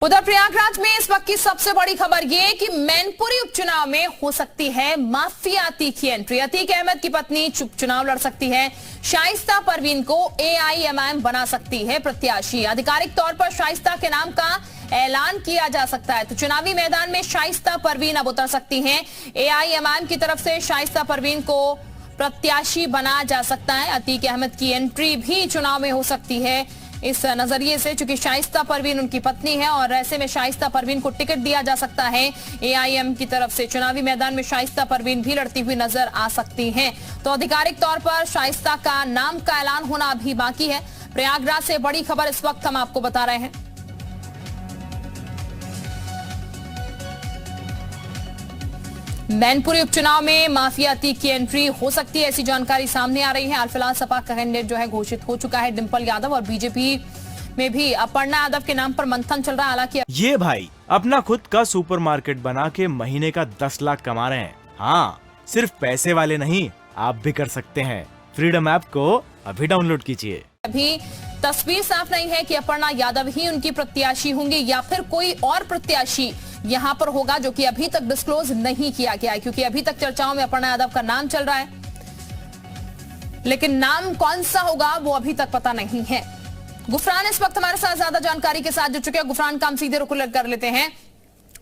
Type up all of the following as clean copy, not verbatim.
उधर प्रयागराज में इस वक्त की सबसे बड़ी खबर ये कि मैनपुरी उपचुनाव में हो सकती है माफिया अतीक की एंट्री। अतीक अहमद की पत्नी चुनाव लड़ सकती है। शाइस्ता परवीन को AIMIM बना सकती है प्रत्याशी। आधिकारिक तौर पर शाइस्ता के नाम का ऐलान किया जा सकता है। तो चुनावी मैदान में शाइस्ता परवीन अब उतर सकती हैं। AIMIM की तरफ से शाइस्ता परवीन को प्रत्याशी बनाया जा सकता है। अतीक अहमद की एंट्री भी चुनाव में हो सकती है इस नजरिए से, चूंकि शाइस्ता परवीन उनकी पत्नी है और ऐसे में शाइस्ता परवीन को टिकट दिया जा सकता है AIM की तरफ से। चुनावी मैदान में शाइस्ता परवीन भी लड़ती हुई नजर आ सकती हैं। तो आधिकारिक तौर पर शाइस्ता का नाम का ऐलान होना अभी बाकी है। प्रयागराज से बड़ी खबर इस वक्त हम आपको बता रहे हैं। मैनपुरी उपचुनाव में माफिया अतीक की एंट्री हो सकती है, ऐसी जानकारी सामने आ रही है। फिलहाल सपा का कैंडिडेट जो है घोषित हो चुका है डिंपल यादव, और बीजेपी में भी अपर्णा यादव के नाम पर मंथन चल रहा है। हालांकि ये भाई अपना खुद का सुपरमार्केट बना के महीने का 10 लाख कमा रहे हैं। हाँ, सिर्फ पैसे वाले नहीं, आप भी कर सकते हैं। फ्रीडम ऐप को अभी डाउनलोड कीजिए। अभी तस्वीर साफ नहीं है कि अपर्णा यादव ही उनकी प्रत्याशी होंगी या फिर कोई और प्रत्याशी यहां पर होगा, जो कि अभी तक डिस्क्लोज नहीं किया गया है, क्योंकि अभी तक चर्चाओं में अपर्णा यादव का नाम चल रहा है, लेकिन नाम कौन सा होगा वो अभी तक पता नहीं है। गुफरान इस वक्त हमारे साथ ज्यादा जानकारी के साथ जुड़ चुके हैं। गुफरान का हम सीधे रुख कर लेते हैं।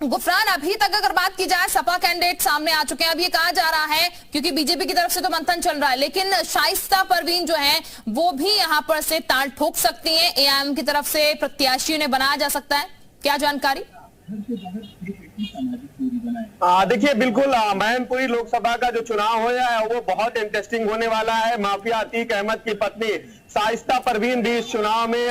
गुफरान, अभी तक अगर बात की जाए, सपा कैंडिडेट सामने आ चुके हैं। अब ये कहा जा रहा है, क्योंकि बीजेपी की तरफ से तो मंथन चल रहा है, लेकिन शाइस्ता परवीन जो है वो भी यहां पर से ताल ठोक सकती हैं। AIM की तरफ से प्रत्याशी ने बनाया जा सकता है, क्या जानकारी? देखिए, बिल्कुल मैनपुरी लोकसभा का जो चुनाव हो है वो बहुत इंटरेस्टिंग होने वाला है। माफिया अतीक अहमद की पत्नी शाइस्ता परवीन भी इस चुनाव में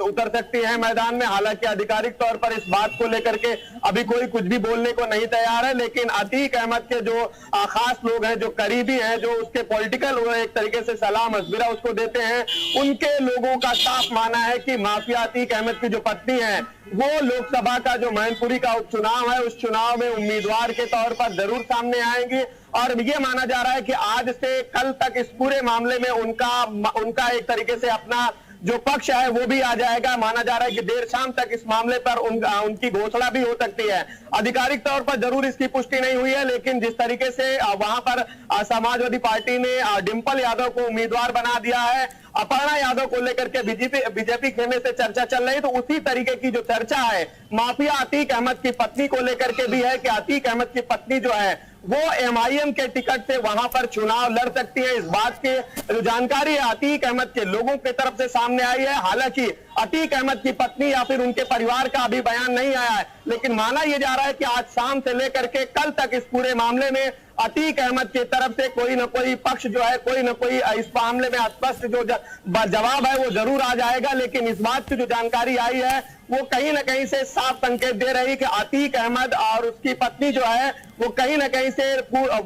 उतर सकती है मैदान में। हालांकि आधिकारिक तौर पर इस बात को लेकर के अभी कोई कुछ भी बोलने को नहीं तैयार है, लेकिन अतीक अहमद के जो खास लोग हैं, जो करीबी हैं, जो उसके पॉलिटिकल एक तरीके से सलाह मशविरा उसको देते हैं, उनके लोगों का साफ मानना है कि माफिया अतीक अहमद की जो पत्नी है वो लोकसभा का जो मैनपुरी का उपचुनाव है उस चुनाव में उम्मीदवार के तौर पर जरूर सामने आएंगी। और ये माना जा रहा है कि आज से कल तक इस पूरे मामले में उनका एक तरीके से अपना जो पक्ष है वो भी आ जाएगा। माना जा रहा है कि देर शाम तक इस मामले पर उनकी घोषणा भी हो सकती है। आधिकारिक तौर पर जरूर इसकी पुष्टि नहीं हुई है, लेकिन जिस तरीके से वहां पर समाजवादी पार्टी ने डिंपल यादव को उम्मीदवार बना दिया है, अपर्णा यादव को लेकर के बीजेपी खेमे से चर्चा चल रही है, तो उसी तरीके की जो चर्चा है माफिया अतीक अहमद की पत्नी को लेकर के भी है कि अतीक अहमद की पत्नी जो है वो MIM के टिकट से वहां पर चुनाव लड़ सकती है। इस बात की जो जानकारी है अतीक अहमद के लोगों की तरफ से सामने आई है। हालांकि अतीक अहमद की पत्नी या फिर उनके परिवार का अभी बयान नहीं आया है, लेकिन माना यह जा रहा है कि आज शाम से लेकर के कल तक इस पूरे मामले में अतीक अहमद की तरफ से कोई न कोई पक्ष जो है, कोई न कोई इस मामले में स्पष्ट जो जवाब है वो जरूर आ जाएगा। लेकिन इस बात की जो जानकारी आई है वो कहीं न कहीं से साफ संकेत दे रही कि अतीक अहमद और उसकी पत्नी जो है वो कहीं न कहीं से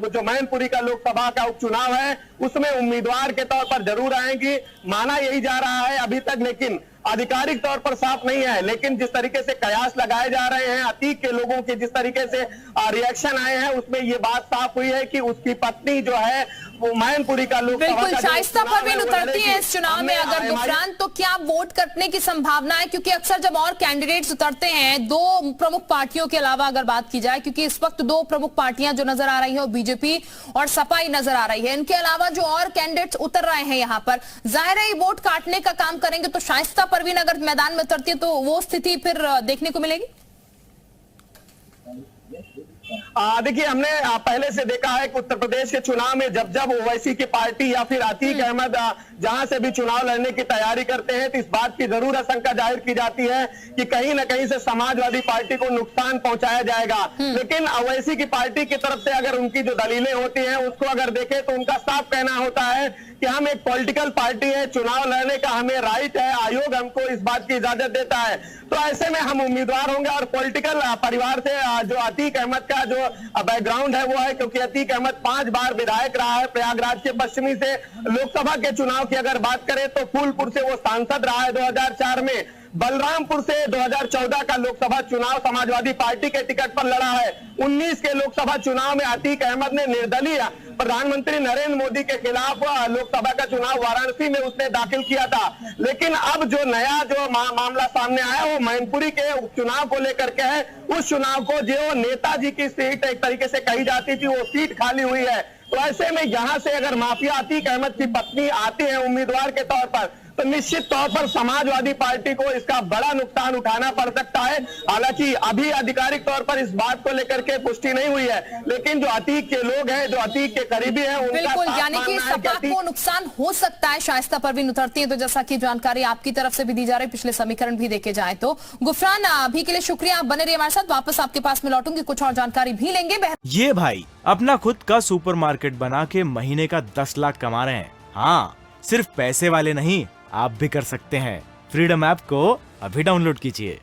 जो मैनपुरी का लोकसभा का उपचुनाव है उसमें उम्मीदवार के तौर पर जरूर आएंगी। माना यही जा रहा है अभी तक, लेकिन आधिकारिक तौर पर साफ नहीं है। लेकिन जिस तरीके से कयास लगाए जा रहे हैं, अतीक के लोगों के जिस तरीके से रिएक्शन आए हैं, उसमें ये बात साफ हुई है कि उसकी पत्नी जो है वो मैनपुरी का लोकसभा बिल्कुल शाइस्ता परवीन उतरती है इस चुनाव में। अगर गुफरान, तो क्या वोट करने की संभावना है? क्योंकि अक्सर जब और कैंडिडेट्स उतरते हैं दो प्रमुख पार्टियों के अलावा, अगर बात की जाए, क्योंकि इस वक्त दो प्रमुख पार्टियां जो नजर आ रही है वो बीजेपी और सपा ही नजर आ रही है, इनके अलावा जो और कैंडिडेट्स उतर रहे हैं यहाँ पर, जाहिर है वोट काटने का काम करेंगे। तो शाइस्ता परवीन अगर मैदान में उतरती है तो वो स्थिति फिर देखने को मिलेगी। देखिए, हमने पहले से देखा है कि उत्तर प्रदेश के चुनाव में जब जब ओवैसी की पार्टी या फिर अतीक अहमद जहां से भी चुनाव लड़ने की तैयारी करते हैं तो इस बात की जरूर आशंका जाहिर की जाती है कि कहीं न कहीं से समाजवादी पार्टी को नुकसान पहुंचाया जाएगा। लेकिन ओवैसी की पार्टी की तरफ से अगर उनकी जो दलीलें होती हैं उसको अगर देखें तो उनका साफ कहना होता है कि हम एक पॉलिटिकल पार्टी है, चुनाव लड़ने का हमें राइट है, आयोग हमको इस बात की इजाजत देता है, तो ऐसे में हम उम्मीदवार होंगे। और पॉलिटिकल परिवार से जो अतीक अहमद का जो बैकग्राउंड है वो है, क्योंकि अतीक अहमद 5 बार विधायक रहा है प्रयागराज के पश्चिमी से। लोकसभा के चुनाव की अगर बात करें तो फूलपुर से वो सांसद रहा है 2004 में। बलरामपुर से 2014 का लोकसभा चुनाव समाजवादी पार्टी के टिकट पर लड़ा है। 19 के लोकसभा चुनाव में अतीक अहमद ने निर्दलीय प्रधानमंत्री नरेंद्र मोदी के खिलाफ लोकसभा का चुनाव वाराणसी में उसने दाखिल किया था। लेकिन अब जो नया मामला सामने आया वो मैनपुरी के उपचुनाव को लेकर के है। उस चुनाव को जो नेताजी की सीट एक तरीके से कही जाती थी, वो सीट खाली हुई है। तो ऐसे में यहां से अगर माफिया अतीक अहमद की पत्नी आती है उम्मीदवार के तौर पर, तो निश्चित तौर पर समाजवादी पार्टी को इसका बड़ा नुकसान उठाना पड़ सकता है। हालांकि अभी आधिकारिक तौर पर इस बात को लेकर के पुष्टि नहीं हुई है, लेकिन जो अतीक के लोग हैं, जो अतीक के करीबी हैं, उनका बिल्कुल, साफ यानी कि मानना है सपा अतीक को नुकसान हो सकता है। शाइस्ता परवीन उतरती है तो जैसा कि जानकारी आपकी तरफ से भी दी जा रही है, पिछले समीकरण भी देखे जाए तो। गुफरान, अभी के लिए शुक्रिया, आप बने रहिए हमारे साथ। वापस आपके पास में लौटूंगी, कुछ और जानकारी भी लेंगे। ये भाई अपना खुद का सुपरमार्केट बना के महीने का 10 लाख कमा रहे हैं। हाँ, सिर्फ पैसे वाले नहीं, आप भी कर सकते हैं। फ्रीडम ऐप को अभी डाउनलोड कीजिए।